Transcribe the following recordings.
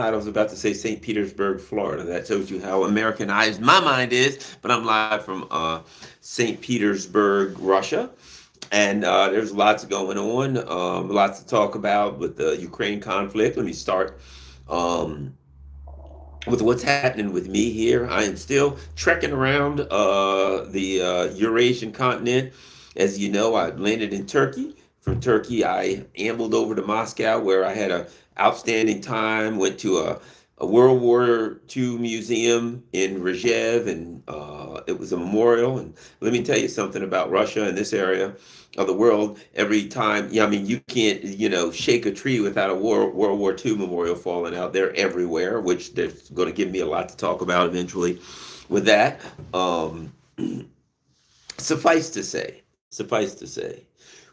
I was about to say St. Petersburg, Florida. That shows you how Americanized my mind is. But I'm live from St. Petersburg, Russia. And there's lots going on, lots to talk about with the Ukraine conflict. Let me start um, with what's happening with me here. I am still trekking around the Eurasian continent. As you know, I landed in Turkey. From Turkey, I ambled over to Moscow, where I had a outstanding time. Went to a World War II museum in Rzhev, and it was a memorial. And let me tell you something about Russia and this area of the world. Every time, yeah, I mean, you can't, shake a tree without a World War II memorial falling out. They're everywhere, which they're going to give me a lot to talk about eventually. With that, um, suffice to say,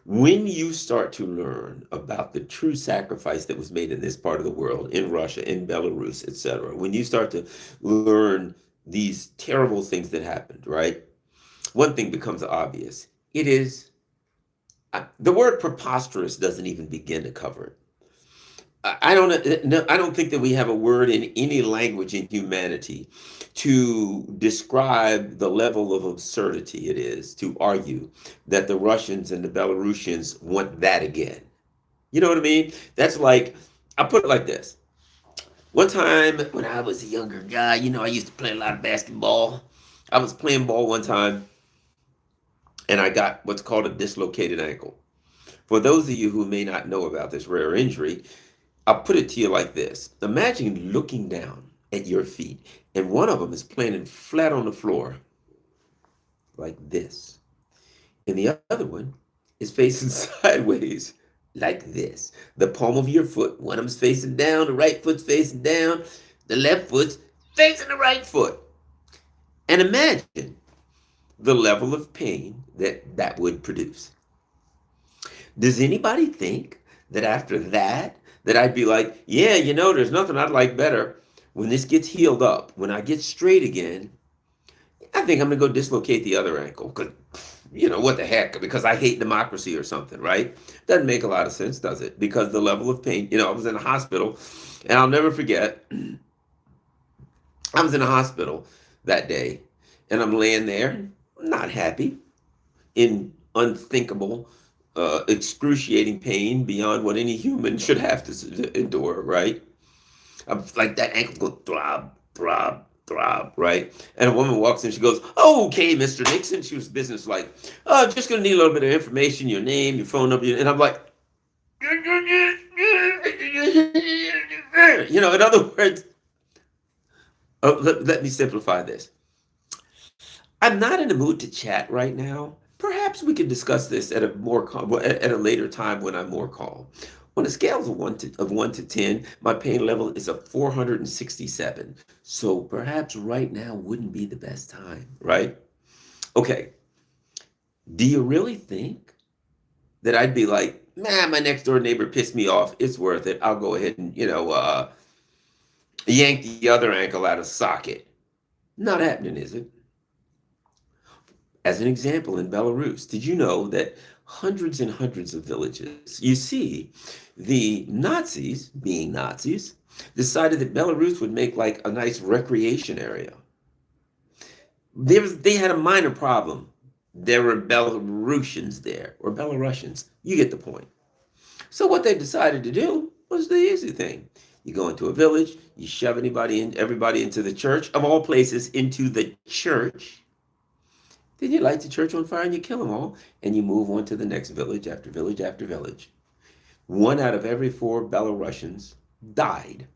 when you start to learn about the true sacrifice that was made in this part of the world, in Russia, in Belarus, etc., when you start to learn these terrible things that happened, right? One thing becomes obvious. It is the word preposterous doesn't even begin to cover it. I don't no, I don't think that we have a word in any language in humanity to describe the level of absurdity it is to argue that the Russians and the Belarusians want that again. You know what I mean? That's like, I put it like this. One time when I was a younger guy, I used to play a lot of basketball. I was playing ball one time and I got what's called a dislocated ankle. For those of you who may not know about this rare injury, I'll put it to you like this. Imagine looking down at your feet, and one of them is planted flat on the floor, like this. And the other one is facing sideways, like this. The palm of your foot, one of them's facing down, the right foot's facing down, the left foot's facing the right foot. And imagine the level of pain that that would produce. Does anybody think that after that I'd be like, yeah, there's nothing I'd like better when this gets healed up, when I get straight again, I think I'm gonna go dislocate the other ankle because, what the heck? Because I hate democracy or something, right? Doesn't make a lot of sense, does it? Because the level of pain, I was in a hospital, and I'll never forget. I was in a hospital that day, and I'm laying there, not happy, in unthinkable, excruciating pain beyond what any human should have to endure, right? I'm like that ankle go throb, throb, throb, right? And a woman walks in, she goes, "Oh, okay, Mr. Nixon." She was business like, just gonna need a little bit of information, your name, your phone number, and I'm like, in other words, let me simplify this. I'm not in the mood to chat right now. Perhaps we can discuss this at at a later time when I'm more calm. On a scale of one to 10, my pain level is a 467. So perhaps right now wouldn't be the best time, right? Okay. Do you really think that I'd be like, man, my next door neighbor pissed me off. It's worth it. I'll go ahead and, yank the other ankle out of socket. Not happening, is it? As an example, in Belarus, did you know that hundreds and hundreds of villages, you see, the Nazis, being Nazis, decided that Belarus would make like a nice recreation area. They had a minor problem. There were Belarusians there, or Belarusians. You get the point. So what they decided to do was the easy thing. You go into a village, you shove everybody into the church, of all places, into the church. Then you light the church on fire and you kill them all, and you move on to the next village after village after village. One out of every four Belarusians died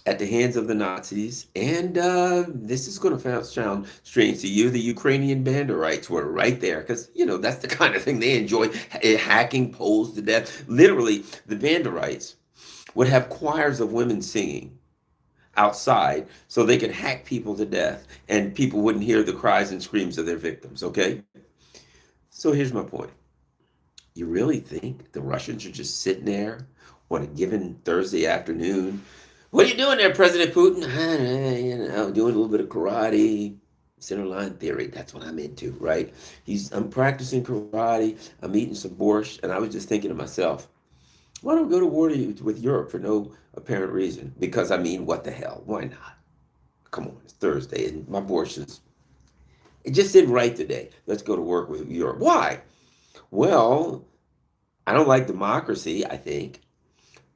at the hands of the Nazis, and this is going to sound strange to you. The Ukrainian Banderites were right there because, that's the kind of thing they enjoy, hacking Poles to death. Literally, the Banderites would have choirs of women singing outside so they could hack people to death and people wouldn't hear the cries and screams of their victims, okay? So here's my point. You really think the Russians are just sitting there on a given Thursday afternoon? What are you doing there, President Putin? Doing a little bit of karate, center line theory. That's what I'm into, right? I'm practicing karate. I'm eating some borscht, and I was just thinking to myself, Why don't we go to war with Europe for no apparent reason? Because I mean, what the hell? Why not? Come on, it's Thursday, and my abortions. It just didn't right today. Let's go to work with Europe. Why? Well, I don't like democracy, I think.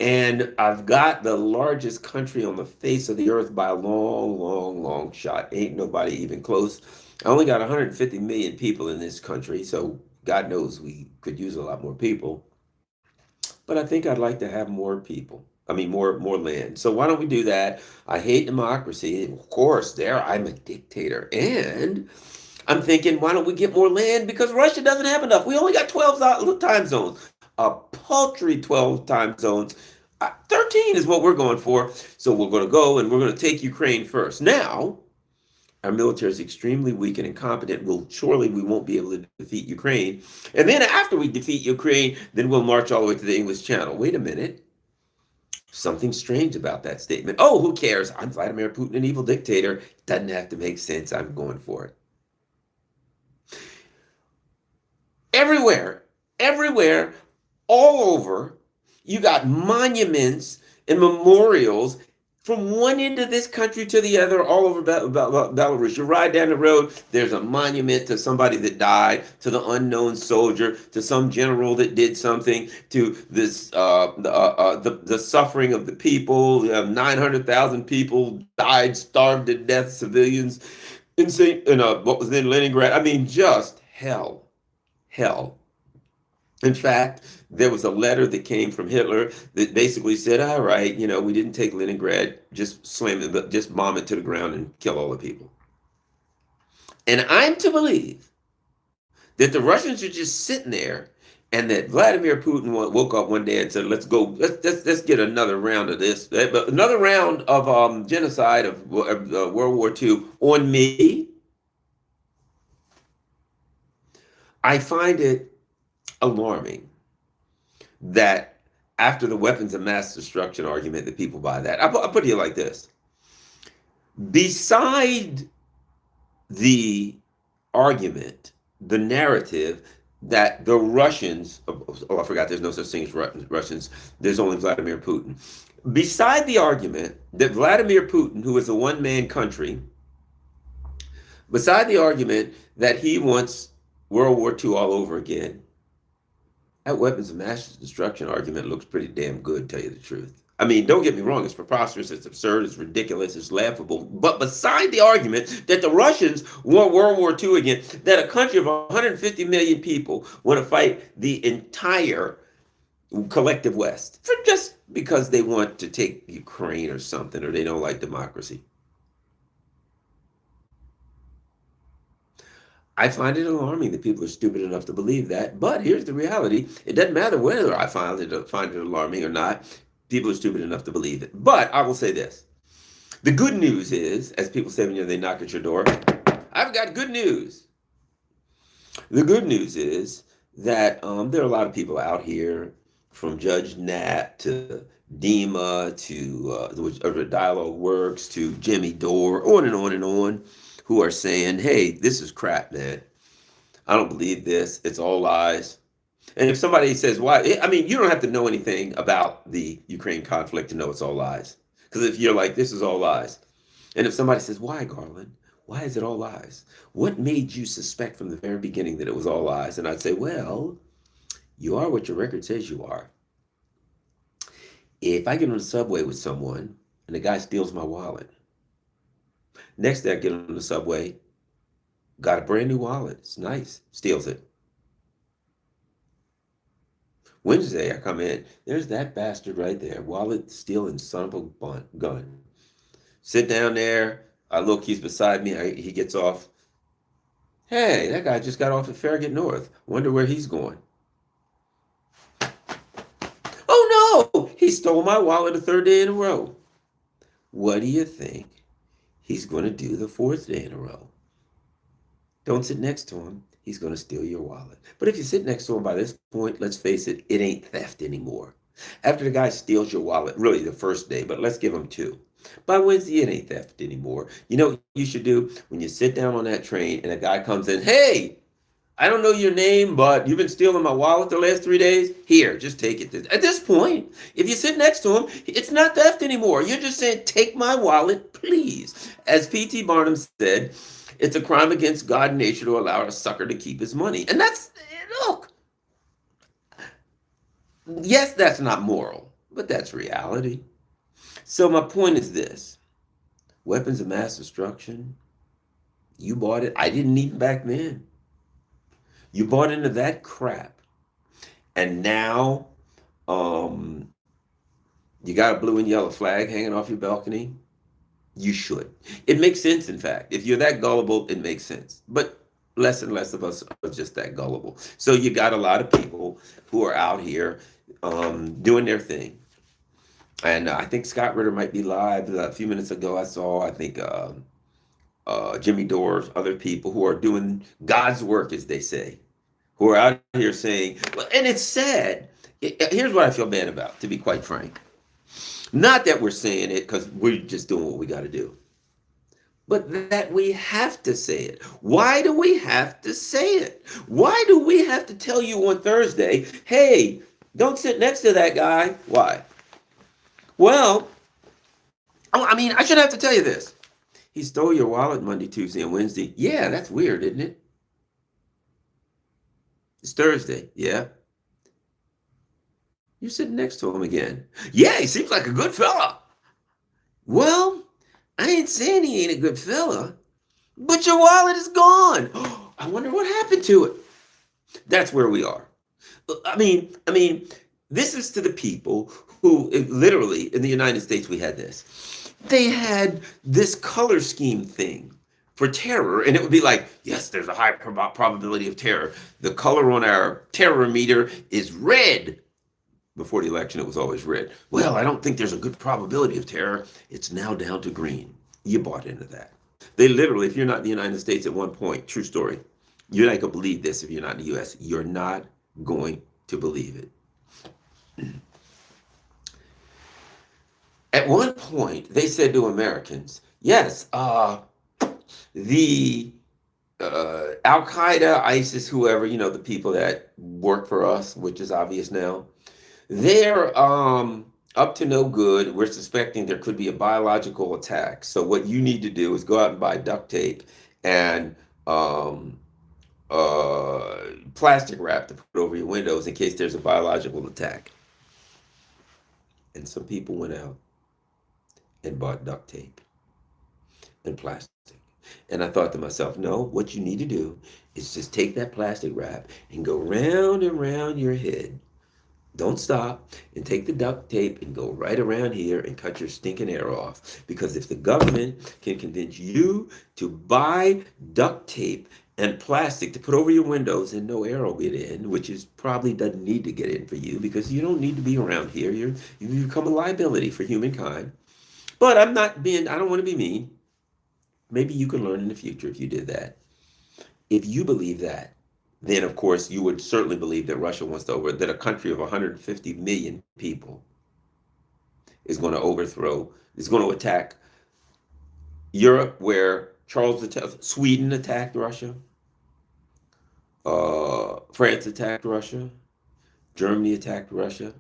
And I've got the largest country on the face of the earth by a long, long, long shot. Ain't nobody even close. I only got 150 million people in this country, so God knows we could use a lot more people. But I think I'd like to have more people. I mean, more land. So why don't we do that? I hate democracy. Of course, there I'm a dictator. And I'm thinking, why don't we get more land? Because Russia doesn't have enough. We only got 12 time zones, a paltry 12 time zones. 13 is what we're going for. So we're going to go and we're going to take Ukraine first. Now, our military is extremely weak and incompetent. Well, surely we won't be able to defeat Ukraine. And then after we defeat Ukraine, then we'll march all the way to the English Channel. Wait a minute. Something strange about that statement. Oh, who cares? I'm Vladimir Putin, an evil dictator. Doesn't have to make sense. I'm going for it. Everywhere, everywhere, all over, you got monuments and memorials from one end of this country to the other, all over Belarus. You ride down the road, there's a monument to somebody that died, to the unknown soldier, to some general that did something, to this the suffering of the people. 900,000 people died, starved to death, civilians in what was then Leningrad. I mean, just hell, hell. In fact, there was a letter that came from Hitler that basically said, all right, we didn't take Leningrad, just slam it, but just bomb it to the ground and kill all the people. And I'm to believe that the Russians are just sitting there and that Vladimir Putin woke up one day and said, let's go, let's get another round of this, another round of genocide of World War II on me. I find it alarming that after the weapons of mass destruction argument that people buy that. I'll put it like this. Beside the argument, the narrative that the Russians, I forgot there's no such thing as Russians, there's only Vladimir Putin. Beside the argument that Vladimir Putin, who is a one-man country, beside the argument that he wants World War II all over again, that weapons of mass destruction argument looks pretty damn good, to tell you the truth. I mean, don't get me wrong, it's preposterous, it's absurd, it's ridiculous, it's laughable. But beside the argument that the Russians want World War II again, that a country of 150 million people want to fight the entire collective West, for just because they want to take Ukraine or something, or they don't like democracy. I find it alarming that people are stupid enough to believe that. But here's the reality. It doesn't matter whether I find it alarming or not. People are stupid enough to believe it. But I will say this. The good news is, as people say when they knock at your door, I've got good news. The good news is that there are a lot of people out here, from Judge Nat to Dima to whichever Dialogue Works to Jimmy Dore, on and on and on, who are saying, hey, this is crap, man. I don't believe this. It's all lies. And if somebody says, why? I mean, you don't have to know anything about the Ukraine conflict to know it's all lies. Because if you're like, this is all lies. And if somebody says, why, Garland? Why is it all lies? What made you suspect from the very beginning that it was all lies? And I'd say, well, you are what your record says you are. If I get on the subway with someone and the guy steals my wallet, next day I get on the subway, got a brand new wallet. It's nice. Steals it. Wednesday I come in, there's that bastard right there. Wallet stealing son of a gun. Sit down there. Look, he's beside me. He gets off. Hey, that guy just got off at Farragut North. Wonder where he's going. Oh no! He stole my wallet the third day in a row. What do you think he's going to do the fourth day in a row? Don't sit next to him. He's going to steal your wallet. But if you sit next to him by this point, let's face it, it ain't theft anymore. After the guy steals your wallet, really the first day, but let's give him two. By Wednesday, it ain't theft anymore. You know what you should do? When you sit down on that train and a guy comes in, hey, I don't know your name, but you've been stealing my wallet the last 3 days. Here, just take it. At this point, if you sit next to him, it's not theft anymore. You're just saying, take my wallet, please. As P.T. Barnum said, it's a crime against God and nature to allow a sucker to keep his money. And that's, look, yes, that's not moral, but that's reality. So my point is this: weapons of mass destruction, you bought it. I didn't even back then. You bought into that crap, and now um, you got a blue and yellow flag hanging off your balcony. You should. It makes sense, in fact. If you're that gullible, it makes sense. But less and less of us are just that gullible. So you got a lot of people who are out here doing their thing. And I think Scott Ritter might be live. A few minutes ago, I saw, I think, Jimmy Dores, other people who are doing God's work, as they say, who are out here saying, well, and it's sad. Here's what I feel bad about, to be quite frank. Not that we're saying it because we're just doing what we got to do, but that we have to say it. Why do we have to say it? Why do we have to tell you on Thursday, hey, don't sit next to that guy? Why? Well, I mean, I shouldn't have to tell you this. He stole your wallet Monday, Tuesday, and Wednesday. Yeah, that's weird, isn't it? It's Thursday. Yeah. You're sitting next to him again. Yeah, he seems like a good fella. Well, I ain't saying he ain't a good fella, but your wallet is gone. I wonder what happened to it. That's where we are. I mean, this is to the people who literally in the United States we had this. They had this color scheme thing for terror, and it would be like, yes, there's a high probability of terror. The color on our terror meter is red. Before the election, it was always red. Well, I don't think there's a good probability of terror. It's now down to green. You bought into that. They literally, if you're not in the United States at one point, true story, you're not going to believe this if you're not in the U.S. You're not going to believe it. At one point, they said to Americans, yes, the Al Qaeda, ISIS, whoever, the people that work for us, which is obvious now, they're up to no good. We're suspecting there could be a biological attack. So what you need to do is go out and buy duct tape and plastic wrap to put over your windows in case there's a biological attack. And some people went out and bought duct tape and plastic. And I thought to myself, no, what you need to do is just take that plastic wrap and go round and round your head. Don't stop, and take the duct tape and go right around here and cut your stinking hair off. Because if the government can convince you to buy duct tape and plastic to put over your windows and no air will get in, which is probably doesn't need to get in for you because you don't need to be around here. You become a liability for humankind. But I don't want to be mean. Maybe you can learn in the future if you did that. If you believe that, then of course you would certainly believe that Russia wants to that a country of 150 million people is going to attack Europe, where Sweden attacked Russia, France attacked Russia, Germany attacked Russia.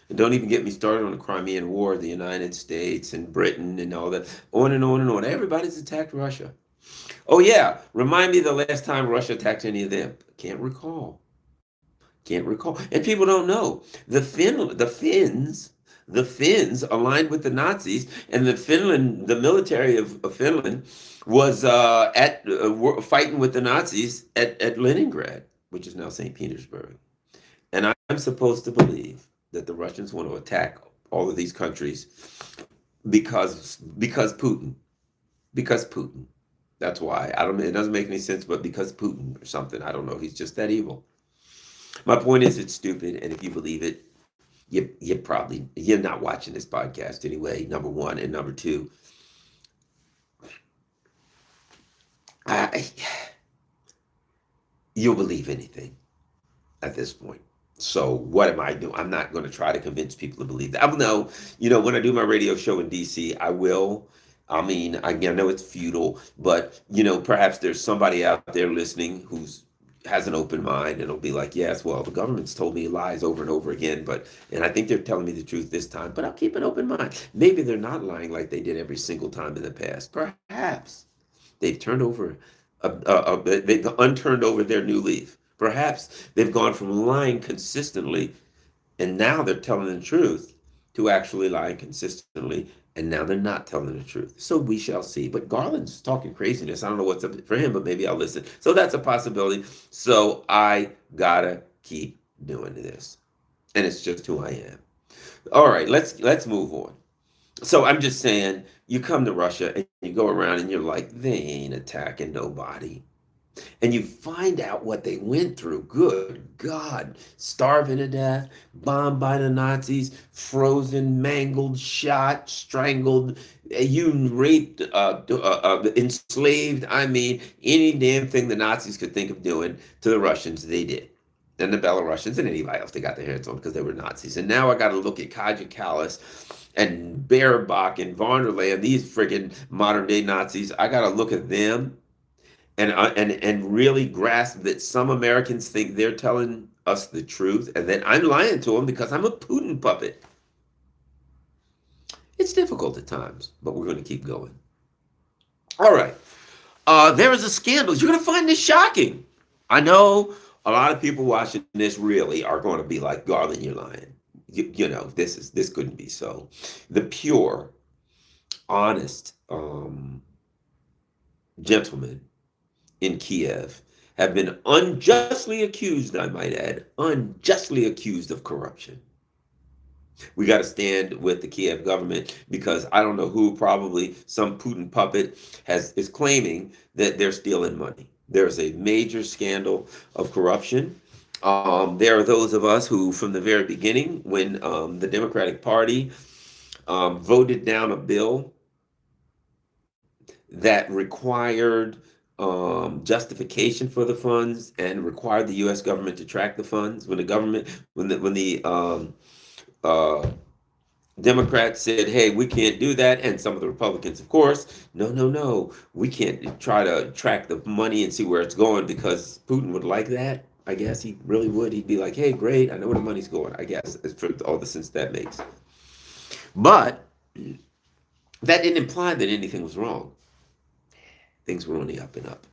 And don't even get me started on the Crimean War, the United States and Britain and all that, on and on and on. Everybody's attacked Russia. Oh yeah, remind me the last time Russia attacked any of them. Can't recall. And people don't know. The Finns aligned with the Nazis, and the military of Finland was fighting with the Nazis at Leningrad, which is now St. Petersburg. And I'm supposed to believe that the Russians want to attack all of these countries because Putin. Because Putin. That's why. It doesn't make any sense, but because Putin or something. I don't know. He's just that evil. My point is, it's stupid, and if you believe it, you're not watching this podcast anyway, number one. And number two, you'll believe anything at this point. So what am I doing? I'm not going to try to convince people to believe that. I know, when I do my radio show in DC, I will. I mean, I know it's futile, but perhaps there's somebody out there listening who's has an open mind and will be like, yes, well, the government's told me lies over and over again, and I think they're telling me the truth this time, but I'll keep an open mind. Maybe they're not lying like they did every single time in the past. Perhaps they've turned over, they've unturned over their new leaf. Perhaps they've gone from lying consistently and now they're telling the truth to actually lying consistently, and now they're not telling the truth. So we shall see. But Garland's talking craziness. I don't know what's up for him, but maybe I'll listen. So that's a possibility. So I gotta keep doing this. And it's just who I am. All right, let's move on. So I'm just saying, you come to Russia and you go around and you're like, they ain't attacking nobody, and you find out what they went through. Good God, starving to death, bombed by the Nazis, frozen, mangled, shot, strangled, you raped, enslaved. I mean, any damn thing the Nazis could think of doing to the Russians, they did. And the Belarusians and anybody else they got their hands on because they were Nazis. And now I got to look at Kaja Kallas and Baerbock and von der Leyen, these friggin' modern day Nazis. I got to look at them and really grasp that some Americans think they're telling us the truth and that I'm lying to them because I'm a Putin puppet. It's difficult at times, but we're going to keep going. All right. There is a scandal. You're going to find this shocking. I know a lot of people watching this really are going to be like, Garland, you're lying. You know, this couldn't be so. The pure, honest gentlemen in Kiev have been unjustly accused, I might add, unjustly accused of corruption. We got to stand with the Kiev government because I don't know who, probably some Putin puppet is claiming that they're stealing money. There's a major scandal of corruption. There are those of us who, from the very beginning, when the Democratic Party voted down a bill that required justification for the funds and required the U.S. government to track the funds. When the Democrats said, "Hey, we can't do that," and some of the Republicans, of course, no, we can't try to track the money and see where it's going because Putin would like that. I guess he really would. He'd be like, "Hey, great, I know where the money's going." I guess for all the sense that makes. But that didn't imply that anything was wrong. Things were on the up and up.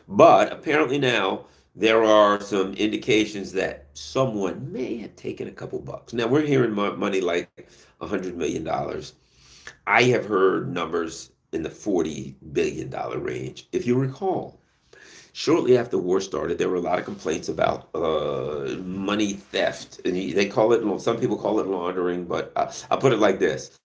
But apparently now there are some indications that someone may have taken a couple bucks. Now we're hearing money like $100 million. I have heard numbers in the $40 billion range. If you recall, shortly after the war started, there were a lot of complaints about money theft. And they call it, some people call it laundering, but I'll put it like this.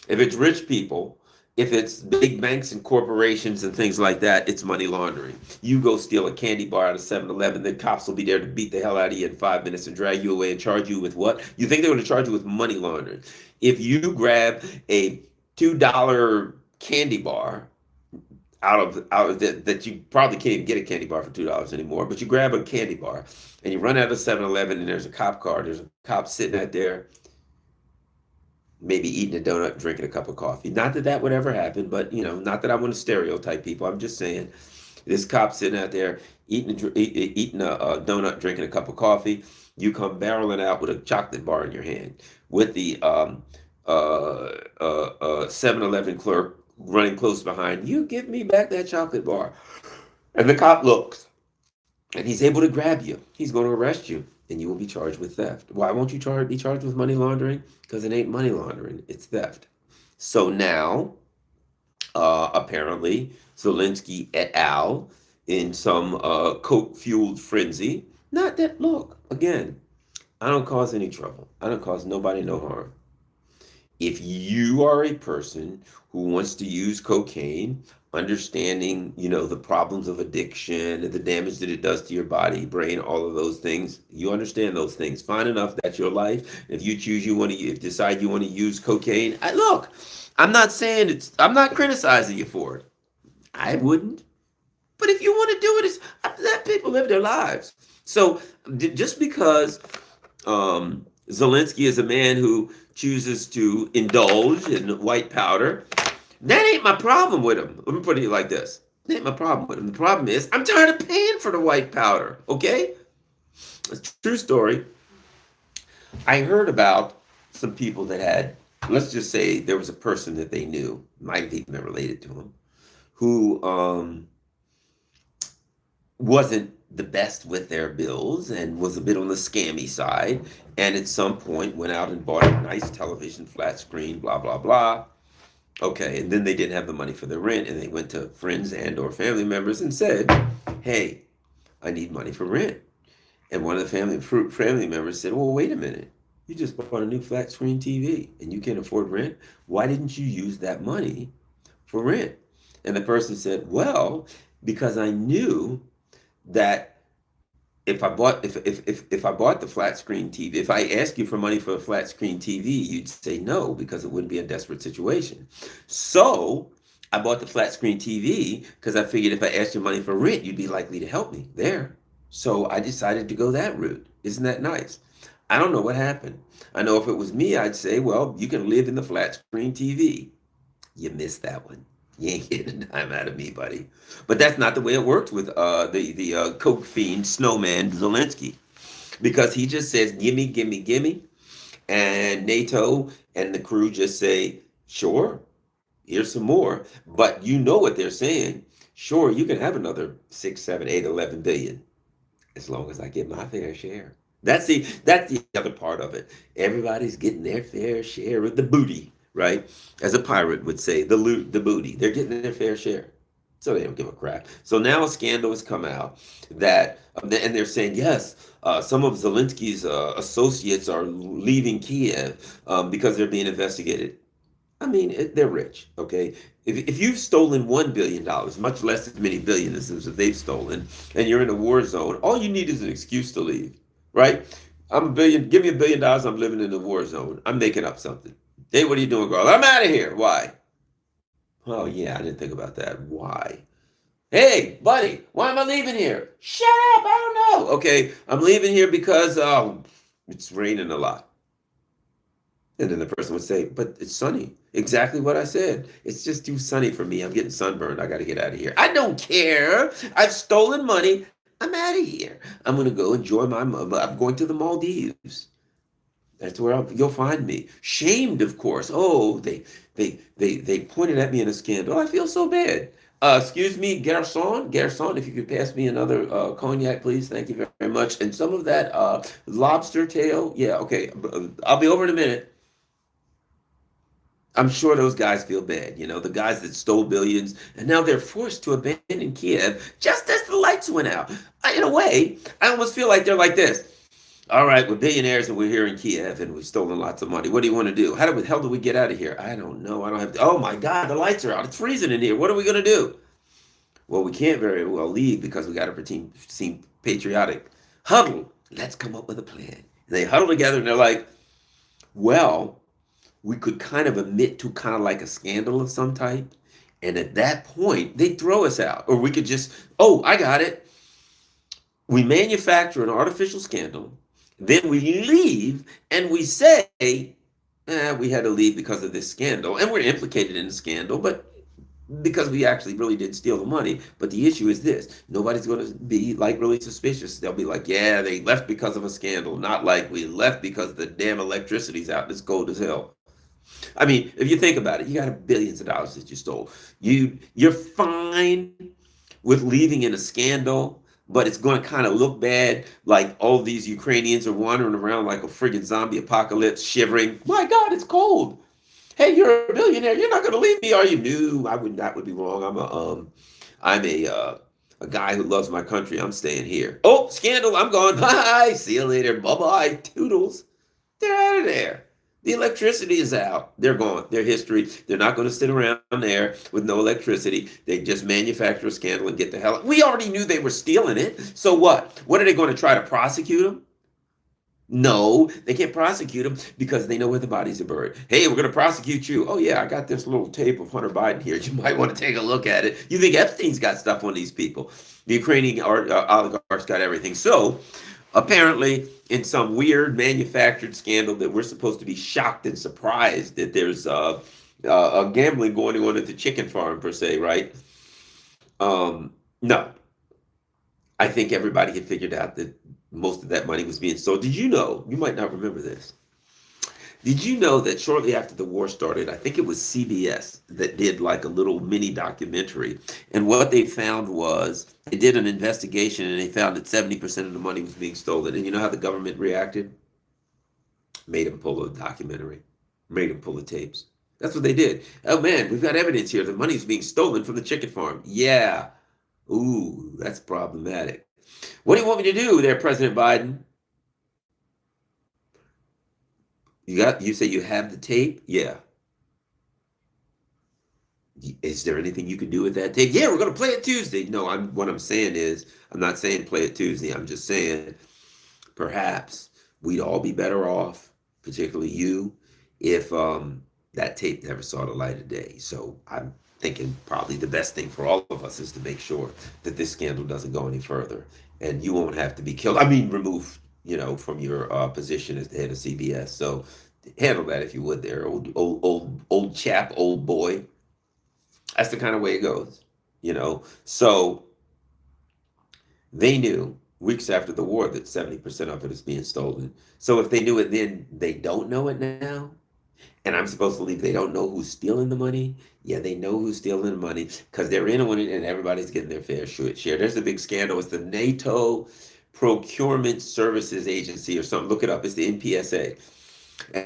If it's rich people, if it's big banks and corporations and things like that, it's money laundering. You go steal a candy bar at a 7-Eleven, the cops will be there to beat the hell out of you in 5 minutes and drag you away and charge you with what? You think they're going to charge you with money laundering. If you grab a $2 candy bar out of that you probably can't even get a candy bar for $2 anymore, but you grab a candy bar and you run out of 7-Eleven and there's a cop car, there's a cop sitting out there maybe eating a donut, drinking a cup of coffee. Not that that would ever happen, but not that I want to stereotype people. I'm just saying, this cop sitting out there eating a donut, drinking a cup of coffee. You come barreling out with a chocolate bar in your hand, with the 7-Eleven clerk running close behind you. Give me back that chocolate bar. And the cop looks, and he's able to grab you. He's going to arrest you, and you will be charged with theft. Why won't you be charged with money laundering? Because it ain't money laundering, it's theft. So now, apparently, Zelensky et al., in some coke-fueled frenzy, not that, look, again, I don't cause any trouble. I don't cause nobody no harm. If you are a person who wants to use cocaine, understanding, the problems of addiction and the damage that it does to your body, brain, all of those things, you understand those things. Fine enough, that's your life. If you choose, decide you want to use cocaine, look, I'm not saying I'm not criticizing you for it. I wouldn't. But if you want to do it, let people live their lives. So just because Zelensky is a man who chooses to indulge in white powder, that ain't my problem with him. Let me put it like this. Ain't my problem with him. The problem is I'm tired of paying for the white powder. Okay, it's a true story. I heard about some people that had, let's just say there was a person that they knew, might have even been related to him, who wasn't the best with their bills and was a bit on the scammy side. And at some point went out and bought a nice television, flat screen, blah, blah, blah. Okay, and then they didn't have the money for the rent, and they went to friends and or family members and said, "Hey, I need money for rent." And one of the family members said, "Well, wait a minute. You just bought a new flat screen TV and you can't afford rent. Why didn't you use that money for rent?" And the person said, "Well, because I knew that if I bought the flat screen TV, if I asked you for money for a flat screen TV, you'd say no because it wouldn't be a desperate situation. So I bought the flat screen TV because I figured if I asked you money for rent, you'd be likely to help me there. So I decided to go that route. Isn't that nice?" I don't know what happened. I know if it was me, I'd say, well, you can live in the flat screen TV. You missed that one. You ain't getting a dime out of me, buddy. But that's not the way it works with the coke fiend snowman Zelensky, because he just says, "Gimme, gimme, gimme," and NATO and the crew just say, "Sure, here's some more." But you know what they're saying? "Sure, you can have another 6, 7, 8, 11 billion as long as I get my fair share." That's the other part of it. Everybody's getting their fair share of the booty, right? As a pirate would say, the loot, the booty. They're getting their fair share. So they don't give a crap. So now a scandal has come out that, and they're saying, yes, some of Zelensky's associates are leaving Kiev because they're being investigated. I mean, they're rich, okay? If you've stolen $1 billion, much less as many billions as they've stolen, and you're in a war zone, all you need is an excuse to leave, right? I'm a billion. Give me $1 billion. I'm living in a war zone. I'm making up something. Hey, what are you doing, girl? I'm out of here. Why? Oh yeah, I didn't think about that. Why? Hey, buddy, why am I leaving here? Shut up. I don't know. Okay, I'm leaving here because it's raining a lot. And then the person would say, "But it's sunny." Exactly what I said. It's just too sunny for me. I'm getting sunburned. I got to get out of here. I don't care. I've stolen money. I'm out of here. I'm going to go enjoy I'm going to the Maldives. That's where you'll find me. Shamed, of course. Oh, they pointed at me in a scandal. I feel so bad. Excuse me, garçon, if you could pass me another cognac, please. Thank you very much. And some of that lobster tail. Yeah, okay. I'll be over in a minute. I'm sure those guys feel bad, the guys that stole billions, and now they're forced to abandon Kiev just as the lights went out. In a way, I almost feel like they're like this. All right, we're billionaires and we're here in Kiev and we've stolen lots of money. What do you want to do? How the hell do we get out of here? I don't know. I don't have to. Oh my God, the lights are out. It's freezing in here. What are we going to do? Well, we can't very well leave because we got to seem patriotic. Huddle. Let's come up with a plan. And they huddle together and they're like, well, we could kind of admit to kind of like a scandal of some type. And at that point, they throw us out. Or we could just, oh, I got it. We manufacture an artificial scandal. Then we leave and we say, we had to leave because of this scandal. And we're implicated in the scandal, but because we actually really did steal the money. But the issue is this: nobody's going to be like really suspicious. They'll be like, yeah, they left because of a scandal, not like we left because the damn electricity's out and it's cold as hell. I mean, if you think about it, you got billions of dollars that you stole. You're fine with leaving in a scandal, but it's going to kind of look bad, like all these Ukrainians are wandering around like a friggin' zombie apocalypse, shivering. My God, it's cold. Hey, you're a billionaire. You're not going to leave me, are you? No, I would. That would be wrong. I'm a guy who loves my country. I'm staying here. Oh, scandal! I'm gone. Bye. See you later. Bye bye. Toodles. They're out of there. The electricity is out. They're gone. They're history. They're not going to sit around there with no electricity. They just manufacture a scandal and get the hell out. We already knew they were stealing it. So what? What are they going to try to prosecute them? No, they can't prosecute them because they know where the bodies are buried. Hey, we're going to prosecute you. Oh, yeah, I got this little tape of Hunter Biden here. You might want to take a look at it. You think Epstein's got stuff on these people? The Ukrainian oligarchs got everything. So apparently, in some weird manufactured scandal that we're supposed to be shocked and surprised that there's a gambling going on at the chicken farm, per se, right? No, I think everybody had figured out that most of that money was being sold. Did you know? You might not remember this. Did you know that shortly after the war started, I think it was CBS that did like a little mini documentary, and what they found was they did an investigation and they found that 70% of the money was being stolen. And you know how the government reacted? Made them pull a documentary, made them pull the tapes. That's what they did. Oh man, we've got evidence here. The money's being stolen from the chicken farm. Yeah. Ooh, that's problematic. What do you want me to do there, President Biden? You say you have the tape? Yeah. Is there anything you can do with that tape? Yeah, we're gonna play it Tuesday. No, what I'm saying is I'm not saying play it Tuesday. I'm just saying perhaps we'd all be better off, particularly you, if that tape never saw the light of day. So I'm thinking probably the best thing for all of us is to make sure that this scandal doesn't go any further, and you won't have to be killed. I mean, removed, from your position as the head of CBS. So handle that if you would, there, old chap, old boy. That's the kind of way it goes, So they knew weeks after the war that 70% of it is being stolen. So if they knew it then, they don't know it now. And I'm supposed to believe they don't know who's stealing the money. Yeah, they know who's stealing the money because they're in on it and everybody's getting their fair share. There's a big scandal. It's the NATO Procurement Services Agency or something. Look it up. It's the NPSA.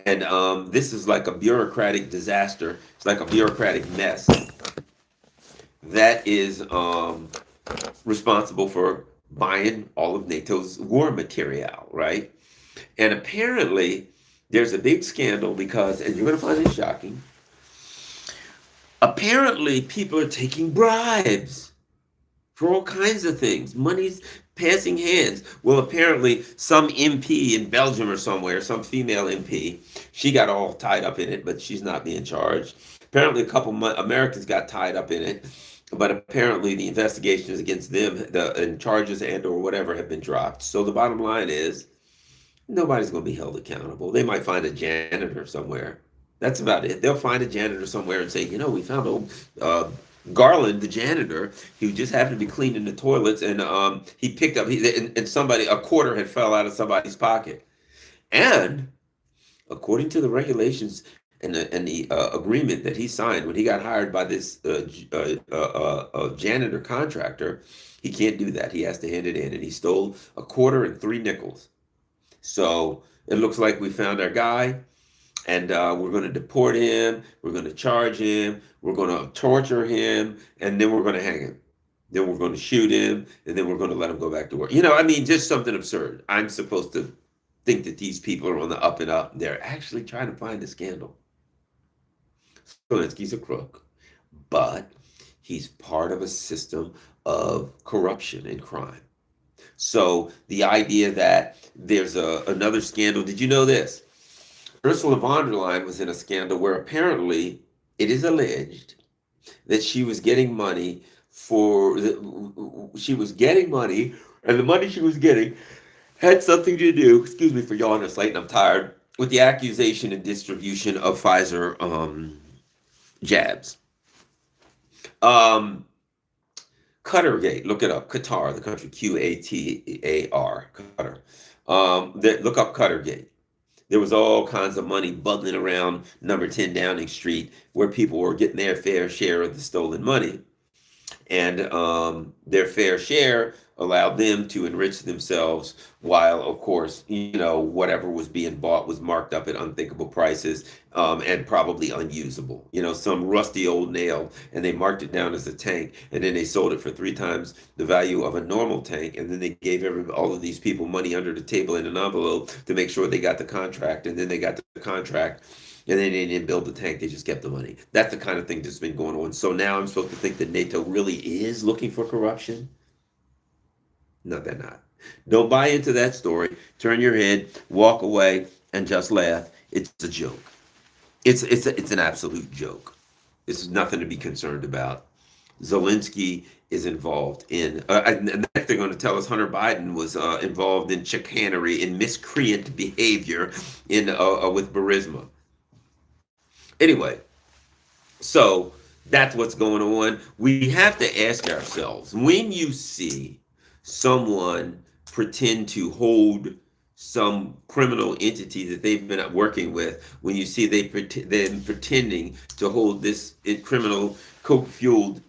And this is like a bureaucratic disaster. It's like a bureaucratic mess that is responsible for buying all of NATO's war material, right? And apparently, there's a big scandal because, and you're going to find it shocking, apparently people are taking bribes for all kinds of things. Money's passing hands. Well, apparently, some MP in Belgium or somewhere, some female MP, she got all tied up in it, but she's not being charged. Apparently, a couple Americans got tied up in it, but apparently the investigations against them, and charges and or whatever have been dropped. So the bottom line is, nobody's going to be held accountable. They might find a janitor somewhere. That's about it. They'll find a janitor somewhere and say, we found old Garland, the janitor, who just happened to be cleaning the toilets, and he picked up and somebody a quarter had fell out of somebody's pocket, and according to the regulations and the agreement that he signed when he got hired by this janitor contractor, he can't do that. He has to hand it in, and he stole a quarter and 3 nickels. So it looks like we found our guy, and we're going to deport him. We're going to charge him. We're going to torture him, and then we're going to hang him. Then we're going to shoot him, and then we're going to let him go back to work. Just something absurd. I'm supposed to think that these people are on the up and up. They're actually trying to find a scandal. Zelensky's a crook, but he's part of a system of corruption and crime. So the idea that there's another scandal, did you know this? Ursula von der Leyen was in a scandal where apparently it is alleged that she was getting money and the money she was getting had something to do, excuse me for yawning, it's late and I'm tired, with the accusation and distribution of Pfizer jabs. Qatargate, look it up. Qatar, the country, Qatar, Qatar. Look up Qatargate. There was all kinds of money bubbling around number 10 Downing Street where people were getting their fair share of the stolen money. And their fair share allowed them to enrich themselves while, of course, whatever was being bought was marked up at unthinkable prices and probably unusable. Some rusty old nail, and they marked it down as a tank, and then they sold it for 3 times the value of a normal tank, and then they gave all of these people money under the table in an envelope to make sure they got the contract, and then they got the contract, and then they didn't build the tank, they just kept the money. That's the kind of thing that's been going on. So now I'm supposed to think that NATO really is looking for corruption? No, they're not. Don't buy into that story. Turn your head, walk away, and just laugh. It's a joke. It's an absolute joke. It's nothing to be concerned about. Zelensky is involved in, and next they're going to tell us Hunter Biden was involved in chicanery, in miscreant behavior with Burisma. Anyway, so That's what's going on. We have to ask ourselves, when you see someone pretend to hold some criminal entity that they've been working with, when you see them pretending to hold this criminal coke fueled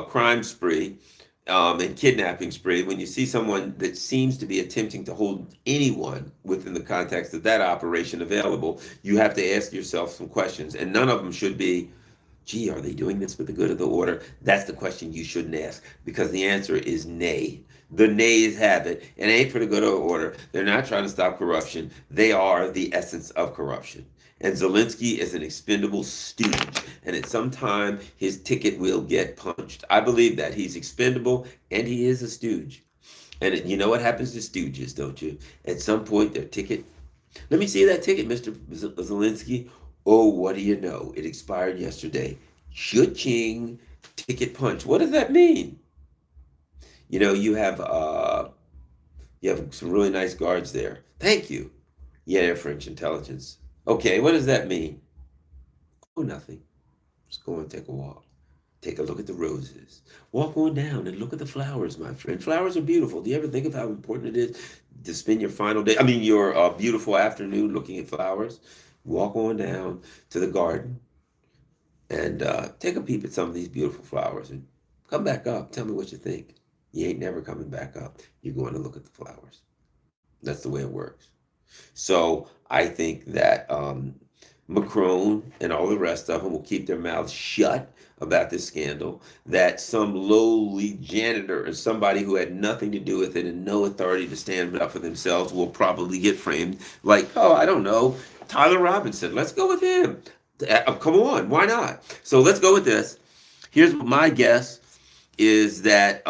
crime spree, and kidnapping spree, when you see someone that seems to be attempting to hold anyone within the context of that operation available, you have to ask yourself some questions. And none of them should be, gee, are they doing this for the good of the order? That's the question you shouldn't ask, because the answer is nay. The nays have it. It ain't for the good of the order. They're not trying to stop corruption. They are the essence of corruption. And Zelensky is an expendable stooge. And at some time, his ticket will get punched. I believe that. He's expendable and he is a stooge. And you know what happens to stooges, don't you? At some point, their ticket. Let me see that ticket, Mr. Zelensky. Oh, what do you know? It expired yesterday. Cha-ching, ticket punch. What does that mean? You know, you have some really nice guards there. Thank you. Yeah, French intelligence. Okay, what does that mean? Oh, nothing. Just go and take a walk. Take a look at the roses. Walk on down and look at the flowers, my friend. Flowers are beautiful. Do you ever think of how important it is to spend your final day, I mean, your beautiful afternoon looking at flowers? Walk on down to the garden and take a peep at some of these beautiful flowers and come back up. Tell me what you think. You ain't never coming back up. You're going to look at the flowers. That's the way it works. So I think that Macron and all the rest of them will keep their mouths shut about this scandal. That some lowly janitor or somebody who had nothing to do with it and no authority to stand up for themselves will probably get framed. Like, oh, I don't know, Tyler Robinson. Let's go with him. Come on, why not? So let's go with this. Here's my guess is that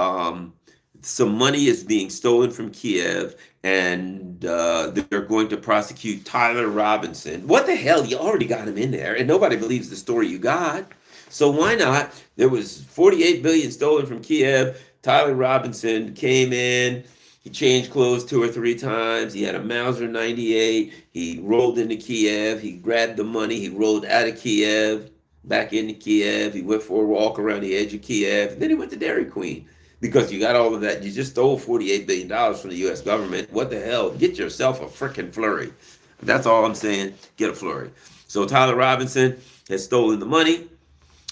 some money is being stolen from Kiev, and they're going to prosecute Tyler Robinson. What the hell? You already got him in there, and nobody believes the story you got. So why not? There was 48 billion stolen from Kiev. Tyler Robinson came in. He changed clothes 2 or 3 times. He had a Mauser 98. He rolled into Kiev. He grabbed the money. He rolled out of Kiev, back into Kiev. He went for a walk around the edge of Kiev. Then he went to Dairy Queen because you got all of that. You just stole $48 billion from the U.S. government. What the hell? Get yourself a freaking flurry. That's all I'm saying. Get a flurry. So Tyler Robinson has stolen the money.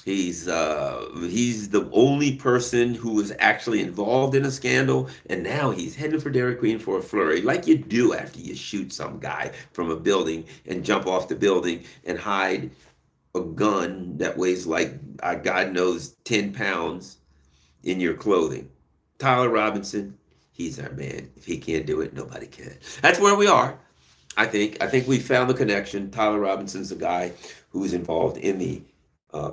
He's the only person who was actually involved in a scandal, and now he's heading for Dairy Queen for a flurry, like you do after you shoot some guy from a building and jump off the building and hide a gun that weighs like God knows 10 pounds in your clothing. Tyler Robinson, he's our man. If he can't do it, nobody can. That's where we are. I think we found the connection. Tyler Robinson's the guy who's involved in the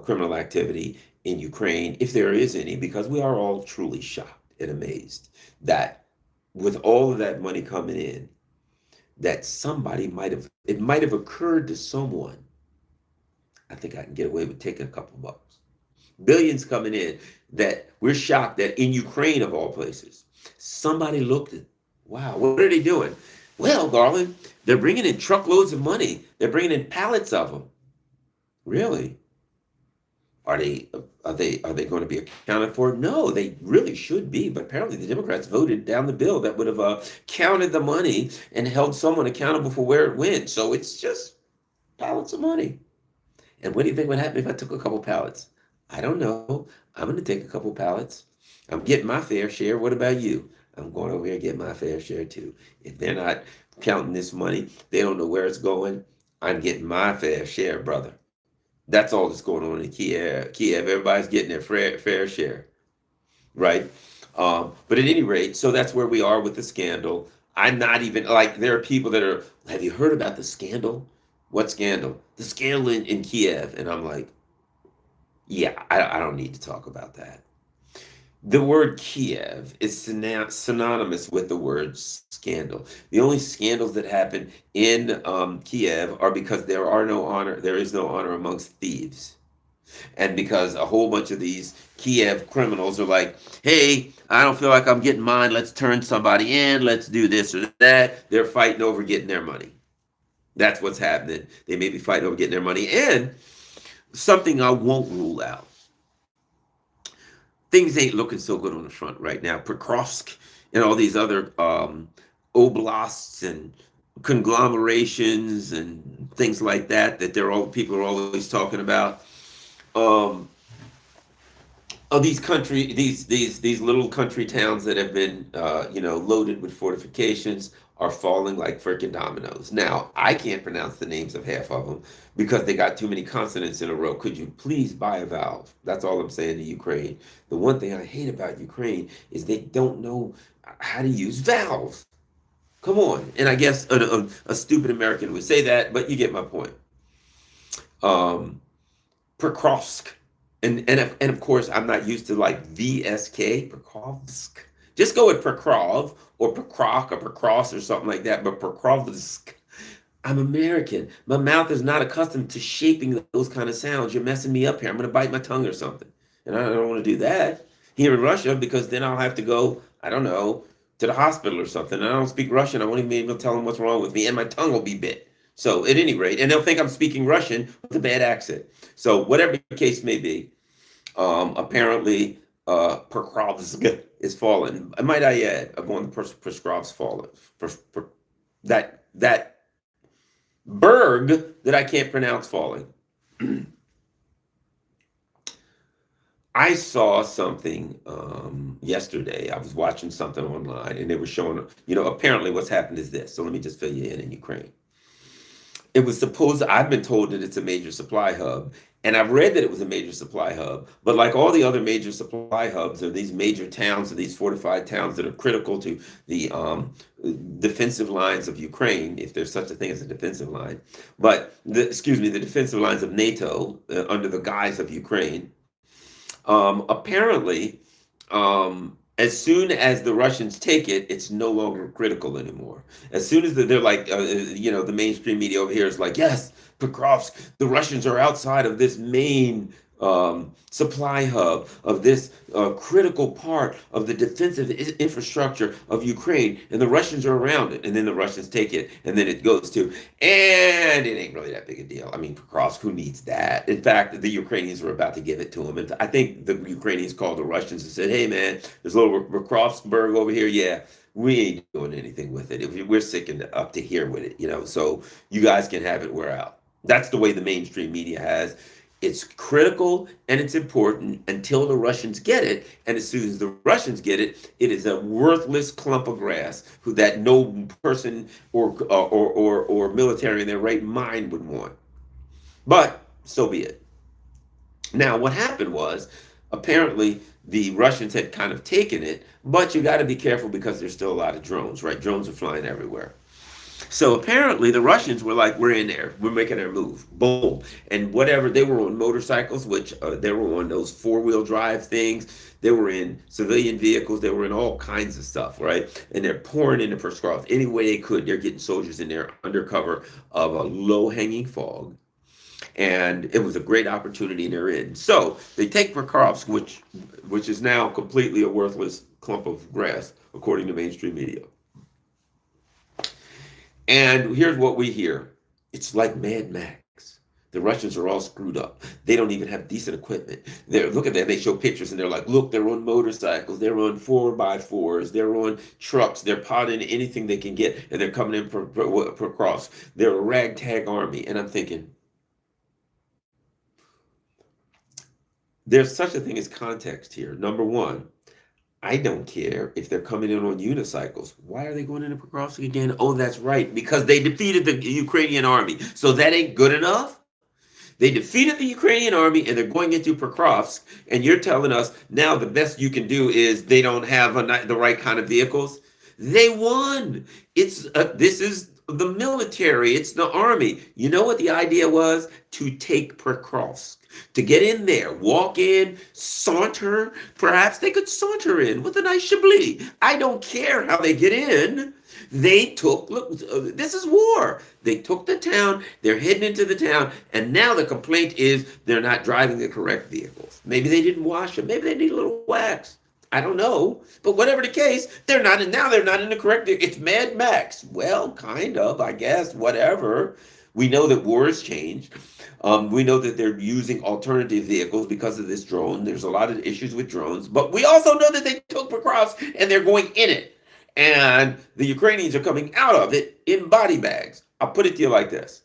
criminal activity in Ukraine, if there is any, because we are all truly shocked and amazed that with all of that money coming in, that it might have occurred to someone. I think I can get away with taking a couple bucks. Billions coming in, that we're shocked that in Ukraine, of all places, somebody looked at, wow, what are they doing? Well, Garland, they're bringing in truckloads of money. They're bringing in pallets of them. Really? Are they going to be accounted for? No, they really should be. But apparently the Democrats voted down the bill that would have counted the money and held someone accountable for where it went. So it's just pallets of money. And what do you think would happen if I took a couple pallets? I don't know. I'm going to take a couple pallets. I'm getting my fair share. What about you? I'm going over here and get my fair share too. If they're not counting this money, they don't know where it's going. I'm getting my fair share, brother. That's all that's going on in Kiev. Everybody's getting their fair share, right? But at any rate, so that's where we are with the scandal. I'm not even like, there are people that are, have you heard about the scandal? What scandal? The scandal in Kiev. And I'm like, yeah, I don't need to talk about that. The word Kiev is synonymous with the word scandal. The only scandals that happen in Kiev are because there is no honor amongst thieves. And because a whole bunch of these Kiev criminals are like, hey, I don't feel like I'm getting mine. Let's turn somebody in. Let's do this or that. They're fighting over getting their money. That's what's happening. They may be fighting over getting their money. And something I won't rule out. things ain't looking so good on the front right now. Pokrovsk and all these other oblasts and conglomerations and things like that that they're all people are always talking about. Um, these country these little country towns that have been loaded with fortifications are falling like freaking dominoes. Now I can't pronounce the names of half of them because they got too many consonants in a row. Could you please buy a valve? That's all I'm saying to Ukraine. The one thing I hate about Ukraine is they don't know how to use valves. Come on. And I guess a stupid American would say that, but you get my point. um Pokrovsk. And of course, I'm not used to like VSK, Pokrovsk. Just go with Pokrov or Pokrok or Pokros or something like that. But Pokrovsk, I'm American. My mouth is not accustomed to shaping those kind of sounds. You're messing me up here. I'm going to bite my tongue or something. And I don't want to do that here in Russia because then I'll have to go, I don't know, to the hospital or something. And I don't speak Russian. I won't even be able to tell them what's wrong with me. And my tongue will be bit. So at any rate, and they'll think I'm speaking Russian with a bad accent. So whatever the case may be, apparently Pokrovsk is fallen. Might I add, upon the Pokrovsk fallen, that Berg that I can't pronounce falling. I saw something yesterday. I was watching something online, and they were showing. Apparently, what's happened is this. So let me just fill you in Ukraine. It was supposed, I've been told that it's a major supply hub, and I've read that it was a major supply hub, but like all the other major supply hubs are these major towns or these fortified towns that are critical to the defensive lines of Ukraine, if there's such a thing as a defensive line, but the defensive lines of NATO under the guise of Ukraine. Apparently, as soon as the Russians take it, it's no longer critical anymore. As soon as they're like, the mainstream media over here is like, yes, Pokrovsk, the Russians are outside of this main supply hub of this critical part of the defensive infrastructure of Ukraine, and the Russians are around it, and then the Russians take it, and then it goes to, and it ain't really that big a deal. I mean, Pokrovsk, who needs that? In fact, the Ukrainians were about to give it to them, and I think the Ukrainians called the Russians and said, "Hey, man, there's a little Pokrovskburg over here. Yeah, we ain't doing anything with it. If we're sick and up to here with it, so you guys can have it. We're out." That's the way the mainstream media has. It's critical and it's important until the Russians get it, and as soon as the Russians get it, it is a worthless clump of grass that no person or military in their right mind would want. But so be it. Now, what happened was apparently the Russians had kind of taken it, but you got to be careful because there's still a lot of drones, right? Drones are flying everywhere. So apparently the Russians were like, we're in there, we're making our move, boom. And whatever, they were on motorcycles, which they were on those four-wheel drive things. They were in civilian vehicles. They were in all kinds of stuff, right? And they're pouring into Pokrovsk any way they could. They're getting soldiers in there under cover of a low-hanging fog. And it was a great opportunity, and they're in. So they take Pokrovsk, which is now completely a worthless clump of grass, according to mainstream media. And here's what we hear. It's like Mad Max. The Russians are all screwed up. They don't even have decent equipment. Look at that. They show pictures and they're like, look, they're on motorcycles. They're on 4x4s. They're on trucks. They're potting anything they can get. And they're coming in per cross. They're a ragtag army. And I'm thinking, there's such a thing as context here. Number one, I don't care if they're coming in on unicycles. Why are they going into Pokrovsk again? Oh, that's right, because they defeated the Ukrainian army. So that ain't good enough? They defeated the Ukrainian army and they're going into Pokrovsk, and you're telling us now the best you can do is they don't have the right kind of vehicles? They won. This is the military. It's the army. You know what the idea was? To take Pokrovsk. To get in there, walk in, saunter. Perhaps they could saunter in with a nice chablis. I don't care how they get in. They took, look, this is war. They took the town, they're heading into the town, and now the complaint is they're not driving the correct vehicles. Maybe they didn't wash them. Maybe they need a little wax. I don't know. But whatever the case, they're not in the correct, it's Mad Max. Well, kind of, I guess, whatever. We know that wars change. We know that they're using alternative vehicles because of this drone. There's a lot of issues with drones, but we also know that they took Покrovsk and they're going in it. And the Ukrainians are coming out of it in body bags. I'll put it to you like this.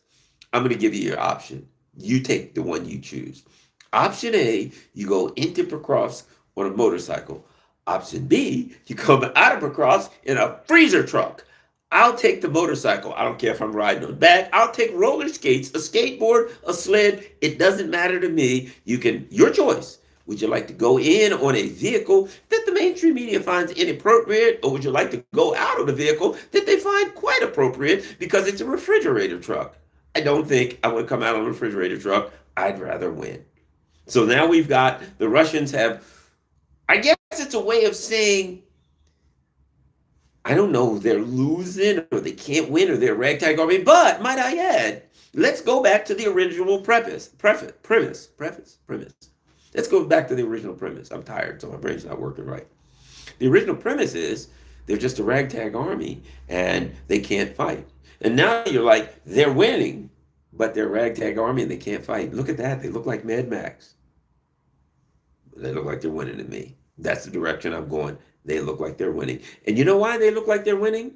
I'm going to give you your option. You take the one you choose. Option A, you go into Покrovsk on a motorcycle. Option B, you come out of Покrovsk in a freezer truck. I'll take the motorcycle. I don't care if I'm riding on back. I'll take roller skates, a skateboard, a sled. It doesn't matter to me. You can, your choice. Would you like to go in on a vehicle that the mainstream media finds inappropriate, or would you like to go out of the vehicle that they find quite appropriate because it's a refrigerator truck? I don't think I would come out on a refrigerator truck. I'd rather win. So now we've got the Russians have, I guess it's a way of saying, I don't know, they're losing or they can't win or they're a ragtag army. But might I add, let's go back to the original premise. Let's go back to the original premise. I'm tired, so my brain's not working right. The original premise is they're just a ragtag army and they can't fight. And now you're like, they're winning, but they're a ragtag army and they can't fight. Look at that. They look like Mad Max. They look like they're winning to me. That's the direction I'm going. They look like they're winning. And you know why they look like they're winning?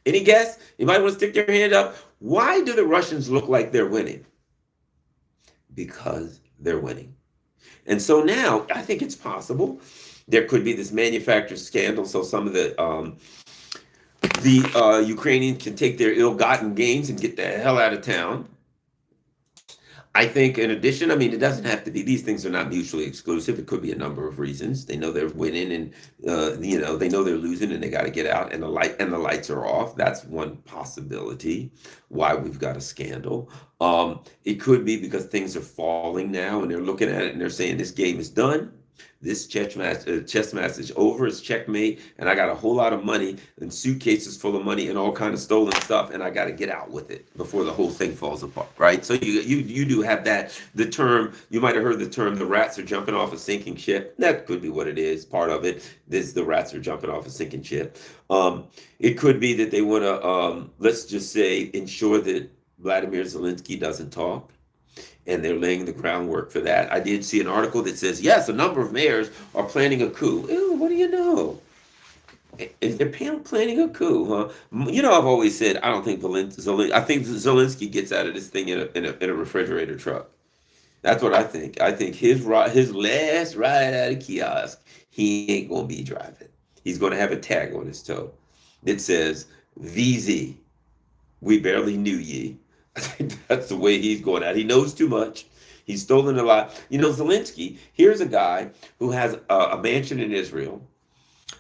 Any guess? You might want to stick your hand up. Why do the Russians look like they're winning? Because they're winning. And so now I think it's possible there could be this manufactured scandal. So some of the Ukrainians can take their ill-gotten gains and get the hell out of town. I think in addition, I mean, it doesn't have to be, these things are not mutually exclusive. It could be a number of reasons. They know they're winning and, they know they're losing and they got to get out and the lights are off. That's one possibility why we've got a scandal. It could be because things are falling now and they're looking at it and they're saying this game is done. This chess match is over. It's checkmate, and I got a whole lot of money and suitcases full of money and all kind of stolen stuff, and I got to get out with it before the whole thing falls apart, right? So you do have that. The term, you might have heard the term, the rats are jumping off a sinking ship. That could be what it is. Part of it is the rats are jumping off a sinking ship. It could be that they want to, let's just say, ensure that Vladimir Zelensky doesn't talk. And they're laying the groundwork for that. I did see an article that says, yes, a number of mayors are planning a coup. Ew, what do you know? If they're planning a coup, huh? You know, I've always said I don't think I think Zelensky gets out of this thing in a refrigerator truck. That's what I think. I think his last ride out of kiosk, he ain't gonna be driving. He's gonna have a tag on his toe that says VZ. We barely knew ye. I think that's the way he's going out. He knows too much. He's stolen a lot. You know, Zelensky, here's a guy who has a mansion in Israel.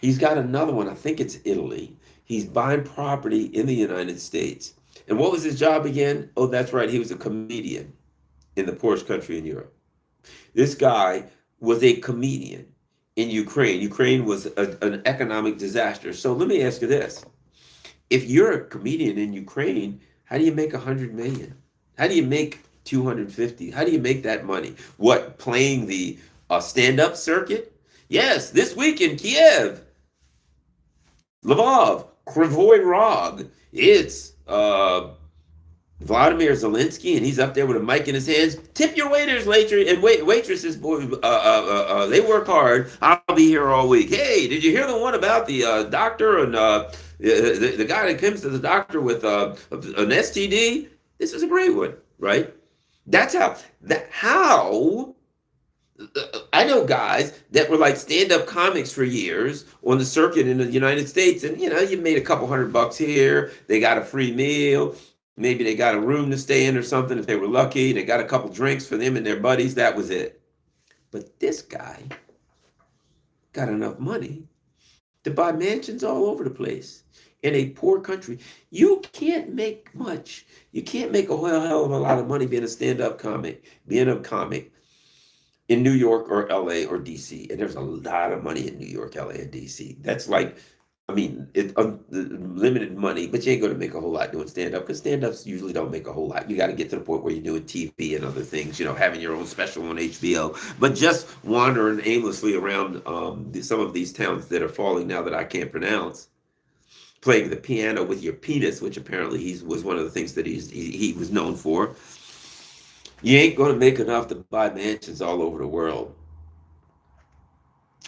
He's got another one. I think it's Italy. He's buying property in the United States. And what was his job again? Oh, that's right. He was a comedian in the poorest country in Europe. This guy was a comedian in Ukraine. Ukraine was an economic disaster. So let me ask you this. If you're a comedian in Ukraine, how do you make 100 million? How do you make 250? How do you make that money? What, playing the stand-up circuit? Yes, this week in Kiev, Lvov, Kryvyi Rog, it's Vladimir Zelensky, and he's up there with a mic in his hands. Tip your waiters, and waitresses, boy, they work hard. I'll be here all week. Hey, did you hear the one about the doctor and the guy that comes to the doctor with an STD? This is a great one, right? That's how I know guys that were like stand-up comics for years on the circuit in the United States, and you made a couple $100 here. They got a free meal. Maybe they got a room to stay in or something if they were lucky. They got a couple drinks for them and their buddies. That was it. But this guy got enough money to buy mansions all over the place in a poor country. You can't make much. You can't make a hell of a lot of money being a stand-up comic, being a comic in New York or LA or DC. And there's a lot of money in New York, LA, and DC. That's like, I mean, it's limited money, but you ain't going to make a whole lot doing stand-up because stand-ups usually don't make a whole lot. You got to get to the point where you're doing TV and other things, having your own special on HBO. But just wandering aimlessly around some of these towns that are falling now that I can't pronounce, playing the piano with your penis, which apparently was one of the things that he was known for, you ain't going to make enough to buy mansions all over the world.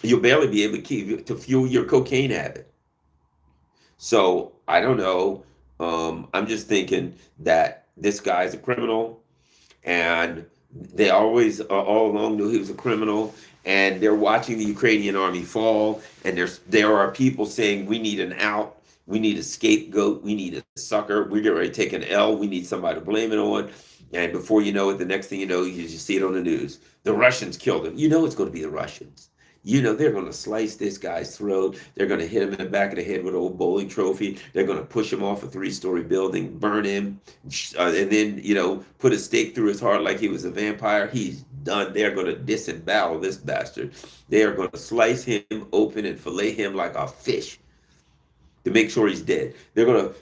You'll barely be able to keep to fuel your cocaine habit. So I don't know. I'm just thinking that this guy's a criminal, and they always all along knew he was a criminal, and they're watching the Ukrainian army fall, and there are people saying we need an out, we need a scapegoat, we need a sucker, we're getting ready to take an L, we need somebody to blame it on, and before you know it, the next thing you know, you just see it on the news. The Russians killed him. You know it's going to be the Russians. You know they're going to slice this guy's throat. They're going to hit him in the back of the head with an old bowling trophy. They're going to push him off a three-story building, burn him, and then put a stake through his heart like he was a vampire. He's done. They're going to disembowel this bastard. They are going to slice him open and fillet him like a fish to make sure he's dead. They're going to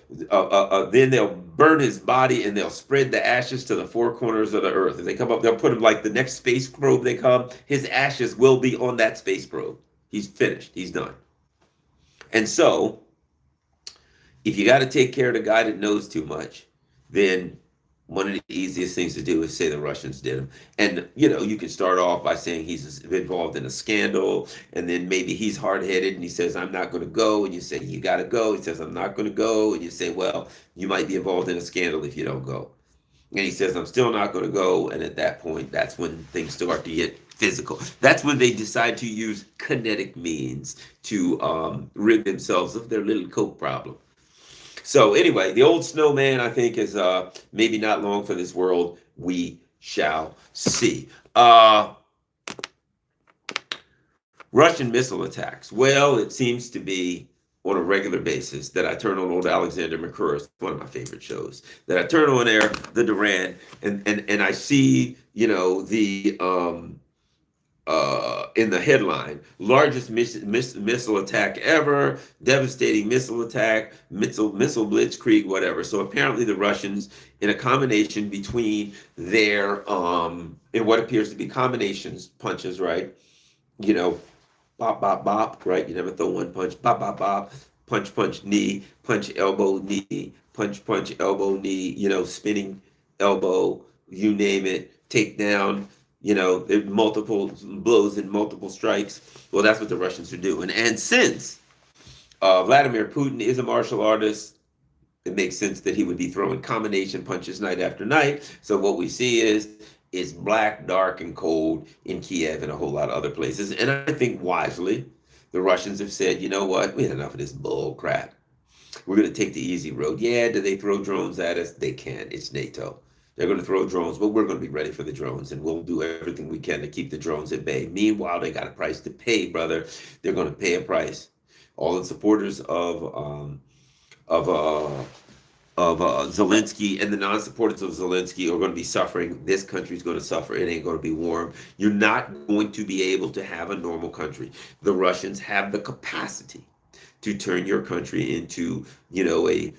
then they'll burn his body and they'll spread the ashes to the four corners of the earth. If they come up, they'll put him like the next space probe they come. His ashes will be on that space probe. He's finished. He's done. And so, if you got to take care of the guy that knows too much, then one of the easiest things to do is say the Russians did him. And, you can start off by saying he's involved in a scandal, and then maybe he's hard-headed and he says, I'm not going to go. And you say, you got to go. He says, I'm not going to go. And you say, well, you might be involved in a scandal if you don't go. And he says, I'm still not going to go. And at that point, that's when things start to get physical. That's when they decide to use kinetic means to rid themselves of their little coke problem. So anyway, the old snowman, I think, is maybe not long for this world. We shall see. Russian missile attacks. Well, it seems to be on a regular basis that I turn on old Alexander McCurry, one of my favorite shows, that I turn on there, the Duran, and I see, the in the headline, largest missile attack ever, devastating missile attack, missile blitzkrieg, whatever. So apparently the Russians, in a combination between their in what appears to be combinations punches, right? Bop bop bop, right? You never throw one punch, bop bop bop, punch punch knee, punch elbow knee, punch punch elbow knee, spinning elbow, you name it, takedown. Multiple blows and multiple strikes. Well, that's what the Russians are doing. And since Vladimir Putin is a martial artist, it makes sense that he would be throwing combination punches night after night. So what we see is black, dark, and cold in Kiev and a whole lot of other places. And I think wisely, the Russians have said, you know what, we had enough of this bull crap. We're going to take the easy road. Yeah, do they throw drones at us? They can. It's NATO. They're going to throw drones, but we're going to be ready for the drones, and we'll do everything we can to keep the drones at bay. Meanwhile, they got a price to pay, brother. They're going to pay a price. All the supporters of Zelensky and the non-supporters of Zelensky are going to be suffering. This country's going to suffer. It ain't going to be warm. You're not going to be able to have a normal country. The Russians have the capacity to turn your country into, a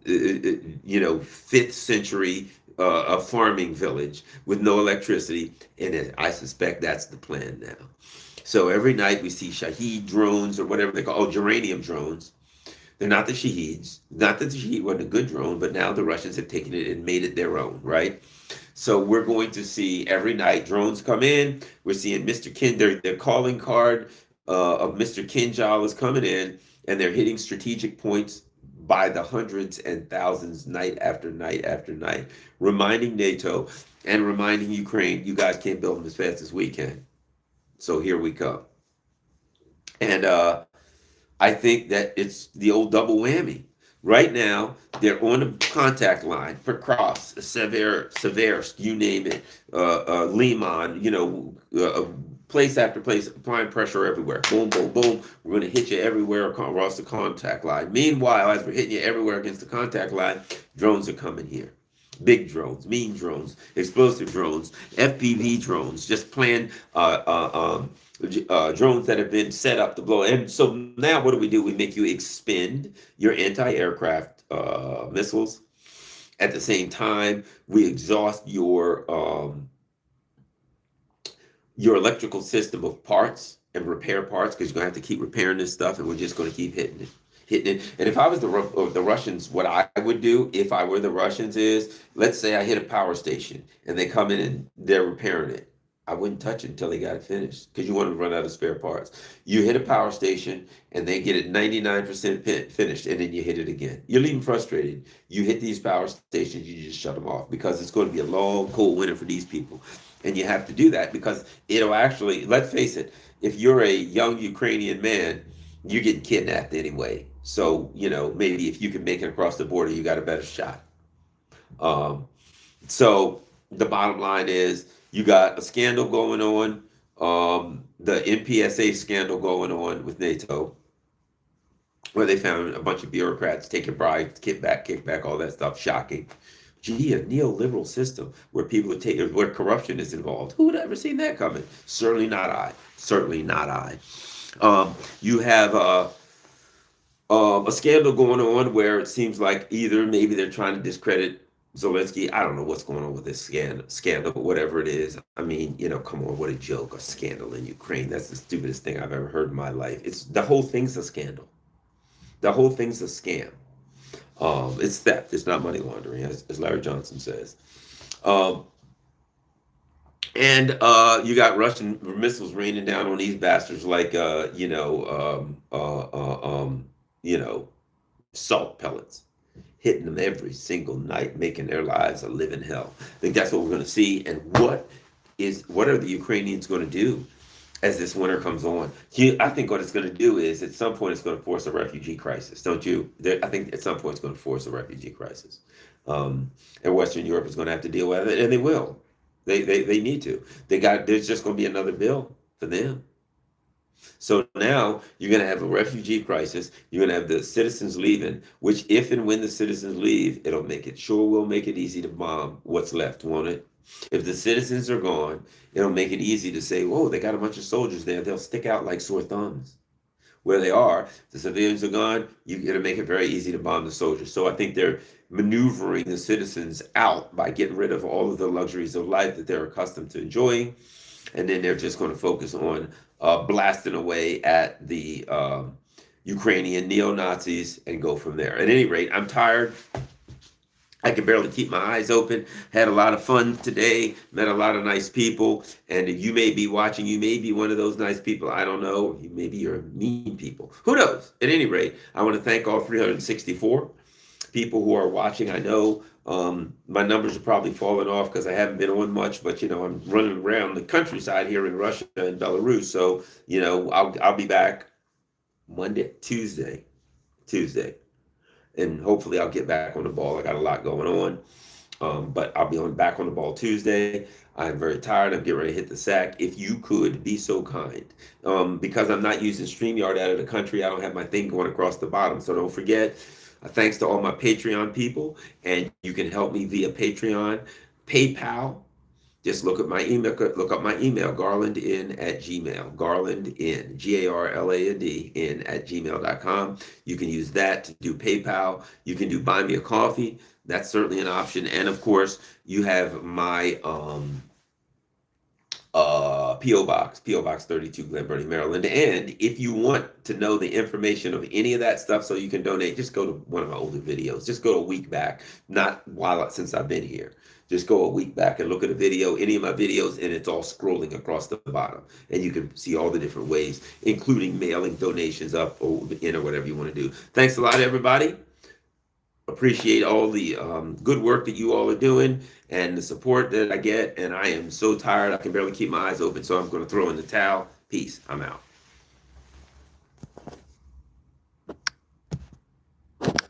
5th century a farming village with no electricity, and I suspect that's the plan now. So every night we see Shahed drones or whatever they call, geranium drones. They're not the Shaheeds. Not that the Shahed wasn't a good drone, but now the Russians have taken it and made it their own, right? So we're going to see every night drones come in. We're seeing Mr. Their calling card of Mr. Kinjal is coming in, and they're hitting strategic points by the hundreds and thousands night after night after night, reminding NATO and reminding Ukraine, you guys can't build them as fast as we can. So here we come. And I think that it's the old double whammy. Right now, they're on the contact line for Cross, Seversk, you name it, Liman, place after place, applying pressure everywhere. Boom, boom, boom. We're going to hit you everywhere across the contact line. Meanwhile, as we're hitting you everywhere against the contact line, drones are coming here. Big drones, mean drones, explosive drones, FPV drones, just planned drones that have been set up to blow. And so now what do? We make you expend your anti-aircraft missiles. At the same time, we exhaust your electrical system of parts and repair parts, because you're going to have to keep repairing this stuff, and we're just going to keep hitting it. hitting it. And if I was the Russians, what I would do if I were the Russians is, let's say I hit a power station and they come in and they're repairing it. I wouldn't touch it until they got it finished because you want to run out of spare parts. You hit a power station and they get it 99% finished, and then you hit it again. You're leaving frustrated. You hit these power stations, you just shut them off because it's going to be a long, cold winter for these people. And you have to do that because it'll actually, let's face it, if you're a young Ukrainian man, you're getting kidnapped anyway. So, maybe if you can make it across the border, you got a better shot. Um, so the bottom line is you got a scandal going on, the NPSA scandal going on with NATO, where they found a bunch of bureaucrats taking bribes, kickback, all that stuff. Shocking. Gee, a neoliberal system where people are taking, where corruption is involved. Who would have ever seen that coming? Certainly not I. Certainly not I. You have a scandal going on where it seems like either maybe they're trying to discredit Zelensky. I don't know what's going on with this scandal, but whatever it is, I mean, come on, what a joke, a scandal in Ukraine. That's the stupidest thing I've ever heard in my life. It's the whole thing's a scandal. The whole thing's a scam. It's theft. It's not money laundering, as Larry Johnson says. And you got Russian missiles raining down on these bastards like, salt pellets, hitting them every single night, making their lives a living hell. I think that's what we're going to see. And what are the Ukrainians going to do as this winter comes on? I think what it's going to do is at some point it's going to force a refugee crisis, don't you? I think at some point it's going to force a refugee crisis. And Western Europe is going to have to deal with it, and they will. They need to. There's just going to be another bill for them. So now you're going to have a refugee crisis. You're going to have the citizens leaving, which if and when the citizens leave, will make it easy to bomb what's left, won't it? If the citizens are gone, it'll make it easy to say, whoa, they got a bunch of soldiers there. They'll stick out like sore thumbs. Where they are, the civilians are gone, it'll make it very easy to bomb the soldiers. So I think they're maneuvering the citizens out by getting rid of all of the luxuries of life that they're accustomed to enjoying. And then they're just going to focus on blasting away at the Ukrainian neo-Nazis and go from there. At any rate, I'm tired. I can barely keep my eyes open. Had a lot of fun today. Met a lot of nice people. And you may be watching. You may be one of those nice people. I don't know. Maybe you're mean people. Who knows? At any rate, I want to thank all 364 people who are watching. I know my numbers are probably falling off because I haven't been on much. But, I'm running around the countryside here in Russia and Belarus. So, I'll be back Tuesday. And hopefully I'll get back on the ball. I got a lot going on, but I'll be back on the ball Tuesday. I'm very tired. I'm getting ready to hit the sack. If you could be so kind, because I'm not using StreamYard out of the country, I don't have my thing going across the bottom. So don't forget, thanks to all my Patreon people, and you can help me via Patreon, PayPal. Just look up my email, garlandin@gmail, garlandin, GARLANDN @gmail.com. You can use that to do PayPal. You can do Buy Me a Coffee. That's certainly an option. And of course, you have my P.O. Box 32, Glen Burnie, Maryland. And if you want to know the information of any of that stuff so you can donate, just go to one of my older videos. Just go a week back, not since I've been here. Just go a week back and look at a video, any of my videos, and it's all scrolling across the bottom. And you can see all the different ways, including mailing donations up or in or whatever you want to do. Thanks a lot, everybody. Appreciate all the good work that you all are doing and the support that I get. And I am so tired, I can barely keep my eyes open, so I'm going to throw in the towel. Peace. I'm out.